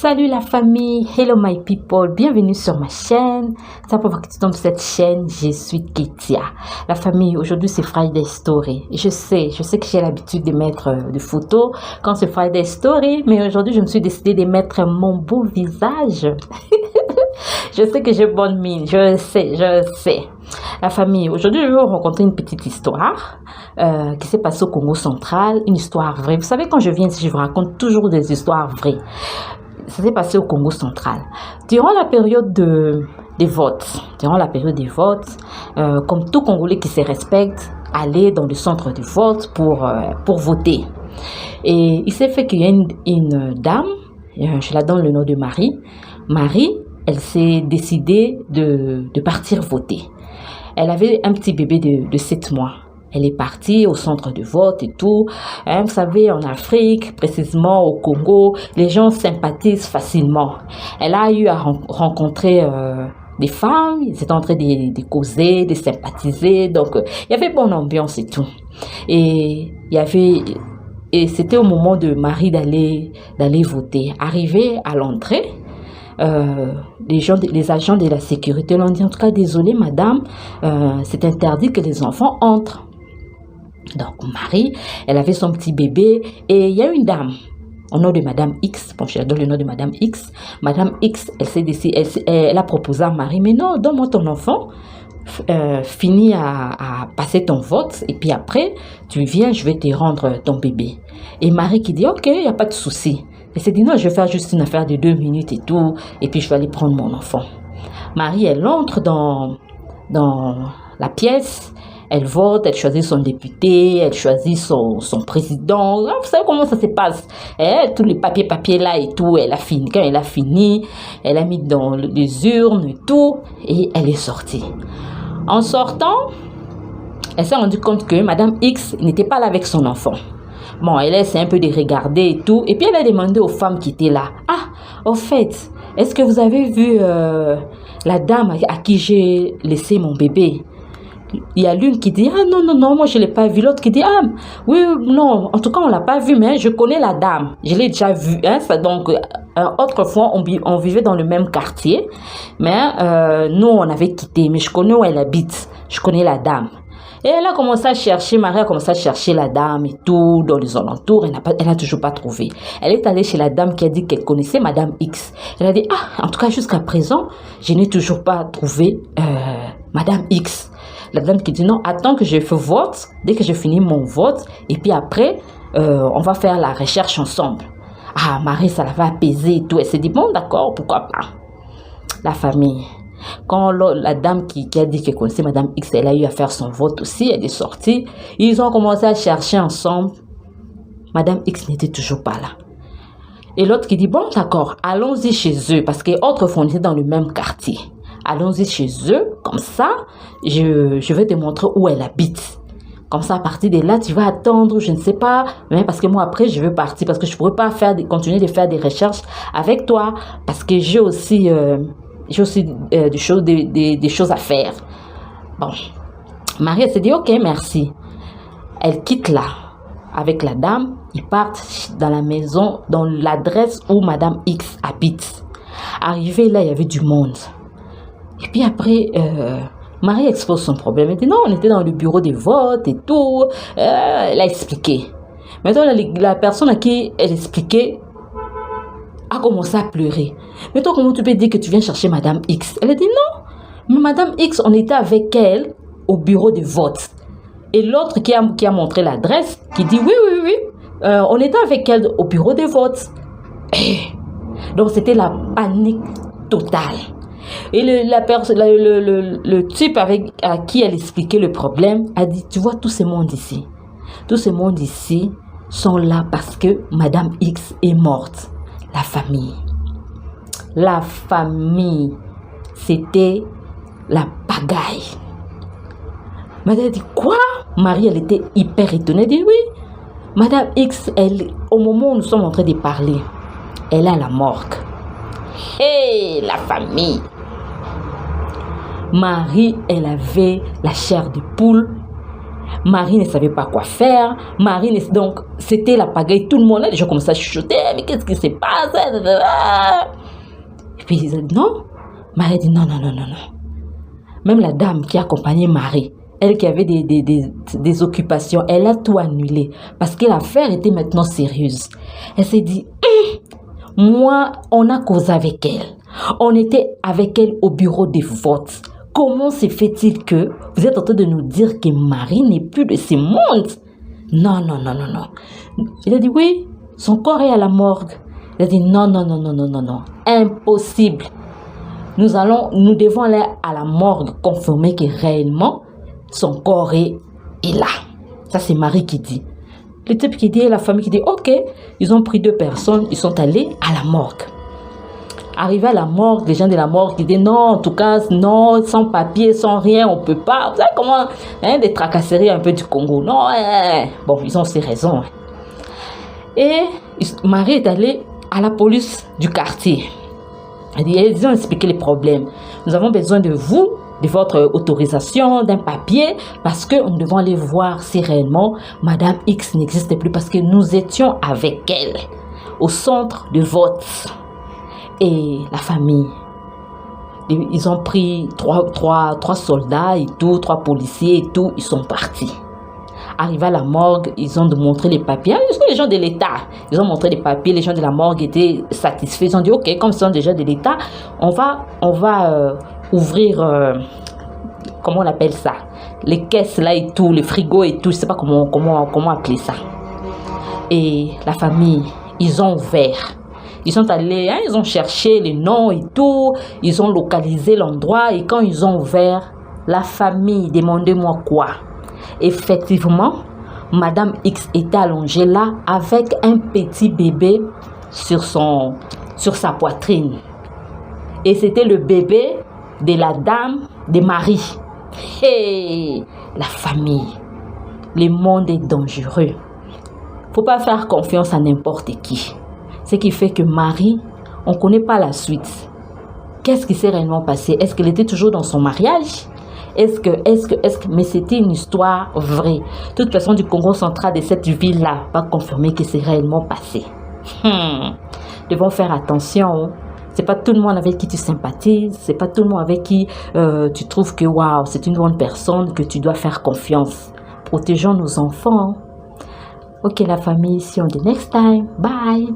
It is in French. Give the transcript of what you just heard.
Salut la famille, hello my people, bienvenue sur ma chaîne. C'est la première fois que tu tombes sur cette chaîne, je suis Ketia. La famille, aujourd'hui c'est Friday Story. Je sais que j'ai l'habitude de mettre des photos quand c'est Friday Story, mais aujourd'hui je me suis décidée de mettre mon beau visage. Je sais que j'ai bonne mine, je sais. La famille, aujourd'hui je vais vous raconter une petite histoire qui s'est passée au Congo central, une histoire vraie. Vous savez, quand je viens ici, je vous raconte toujours des histoires vraies. Ça s'est passé au Congo central. Durant la période des votes, comme tout Congolais qui se respecte, aller dans le centre de vote pour voter. Et il s'est fait qu'il y a une dame, je la donne le nom de Marie. Marie, elle s'est décidée de partir voter. Elle avait un petit bébé de 7 mois. Elle est partie au centre de vote et tout. Vous savez, en Afrique, précisément au Congo, les gens sympathisent facilement. Elle a eu à rencontrer des femmes, ils étaient en train de causer, de sympathiser. Donc, il y avait bonne ambiance et tout. Et c'était au moment de Marie d'aller voter. Arrivée à l'entrée, les agents de la sécurité l'ont dit, en tout cas, désolé madame, c'est interdit que les enfants entrent. Donc Marie, elle avait son petit bébé et il y a une dame au nom de Madame X. Bon, je donne le nom de Madame X. Madame X, elle a proposé à Marie, mais non, donne-moi ton enfant, finis à passer ton vote et puis après, tu viens, je vais te rendre ton bébé. Et Marie qui dit, ok, il n'y a pas de souci. Elle s'est dit, non, je vais faire juste une affaire de 2 minutes et tout, et puis je vais aller prendre mon enfant. Marie, elle entre dans la pièce. Elle vote, elle choisit son député, elle choisit son président. Vous savez comment ça se passe? Tous les papiers là et tout, elle a fini. Quand elle a fini, elle a mis dans les urnes et tout, et elle est sortie. En sortant, elle s'est rendue compte que Madame X n'était pas là avec son enfant. Bon, elle essaie un peu de regarder et tout, et puis elle a demandé aux femmes qui étaient là, « Ah, au fait, est-ce que vous avez vu la dame à qui j'ai laissé mon bébé ?» Il y a l'une qui dit, ah non, moi je ne l'ai pas vu. L'autre qui dit, ah oui, non, en tout cas on ne l'a pas vue, mais je connais la dame. Je l'ai déjà vue. Donc, autrefois, on vivait dans le même quartier, mais nous on avait quitté, mais je connais où elle habite. Je connais la dame. Et elle a commencé à chercher, Marie a commencé à chercher la dame et tout, dans les alentours. Elle n'a toujours pas trouvé. Elle est allée chez la dame qui a dit qu'elle connaissait Madame X. Elle a dit, ah, en tout cas jusqu'à présent, je n'ai toujours pas trouvé Madame X. La dame qui dit non, attends que je fais vote, dès que je finis mon vote, et puis après, on va faire la recherche ensemble. Ah, Marie, ça l'avait apaisé et tout. Elle s'est dit, bon, d'accord, pourquoi pas. La famille. Quand la dame qui a dit qu'elle connaissait Madame X, elle a eu à faire son vote aussi, elle est sortie. Ils ont commencé à chercher ensemble. Madame X n'était toujours pas là. Et l'autre qui dit, bon, d'accord, allons-y chez eux, parce qu'autrefois, on était dans le même quartier. Allons-y chez eux, comme ça, je vais te montrer où elle habite. Comme ça, à partir de là, tu vas attendre, je ne sais pas, mais parce que moi, après, je veux partir, parce que je ne pourrais pas continuer de faire des recherches avec toi, parce que j'ai aussi des choses à faire. Bon, Marie, elle s'est dit, ok, merci. Elle quitte là, avec la dame, ils partent dans la maison, dans l'adresse où Madame X habite. Arrivé là, il y avait du monde. Et puis après, Marie expose son problème. Elle dit non, on était dans le bureau des votes et tout. Elle a expliqué. Maintenant, la personne à qui elle expliquait a commencé à pleurer. Mais toi, comment tu peux dire que tu viens chercher Madame X? Elle a dit non. Mais Madame X, on était avec elle au bureau des votes. Et l'autre qui a montré l'adresse, qui dit oui. On était avec elle au bureau des votes. Donc, c'était la panique totale. Et le type à qui elle expliquait le problème a dit, tu vois, tous ces mondes ici sont là parce que Madame X est morte. La famille, c'était la pagaille. Madame dit, quoi? Marie, elle était hyper étonnée. Elle dit, oui, Madame X, au moment où nous sommes en train de parler, elle est à la morgue. Hé, la famille! Marie, elle avait la chair de poule. Marie ne savait pas quoi faire. Donc, c'était la pagaille. Tout le monde, là, les gens commençaient à chuchoter. Mais qu'est-ce qui se passe? Et puis, ils disaient non. Marie dit non, non, non, non, non. Même la dame qui accompagnait Marie, elle qui avait des occupations, elle a tout annulé. Parce que l'affaire était maintenant sérieuse. Elle s'est dit, moi, on a causé avec elle. On était avec elle au bureau des votes. Comment se fait-il que vous êtes en train de nous dire que Marie n'est plus de ce monde? Non, non, non, non, non. Il a dit oui, son corps est à la morgue. Il a dit non, non, non, non, non, non, non. Impossible. Nous devons aller à la morgue confirmer que réellement son corps est là. Ça, c'est Marie qui dit. Le type qui dit, la famille qui dit, ok, ils ont pris 2 personnes, ils sont allés à la morgue. Arrivé à la morgue, les gens de la morgue qui disent, non, en tout cas, non, sans papier, sans rien, on ne peut pas. Vous savez comment, des tracasseries un peu du Congo. Non, bon, ils ont ces raisons. Et Marie est allée à la police du quartier. Ils ont expliqué les problèmes. Nous avons besoin de vous, de votre autorisation, d'un papier, parce que nous devons aller voir si réellement Madame X n'existe plus, parce que nous étions avec elle au centre de vote. Et la famille, ils ont pris trois soldats et tout, 3 policiers et tout, ils sont partis. Arrivé à la morgue, ils ont montré les papiers. Les gens de l'État, ils ont montré les papiers. Les gens de la morgue étaient satisfaits. Ils ont dit, ok, comme ce sont des gens de l'État, on va ouvrir, comment on appelle ça, les caisses là et tout, les frigos et tout. Je ne sais pas comment appeler ça. Et la famille, ils ont ouvert. Ils sont allés, ils ont cherché les noms et tout. Ils ont localisé l'endroit. Et quand ils ont ouvert, la famille, demandez-moi quoi? Effectivement, Madame X était allongée là avec un petit bébé sur sa poitrine. Et c'était le bébé de la dame de Marie. Hey, la famille, le monde est dangereux. Faut pas faire confiance à n'importe qui. Ce qui fait que Marie, on ne connaît pas la suite. Qu'est-ce qui s'est réellement passé? Est-ce qu'elle était toujours dans son mariage? Mais c'était une histoire vraie. Toute personne du Congo central de cette ville-là va confirmer que c'est réellement passé. Devons faire attention. C'est pas tout le monde avec qui tu sympathises. C'est pas tout le monde avec qui tu trouves que waouh, c'est une bonne personne que tu dois faire confiance. Protégeons nos enfants. Ok la famille, see you on the next time. Bye.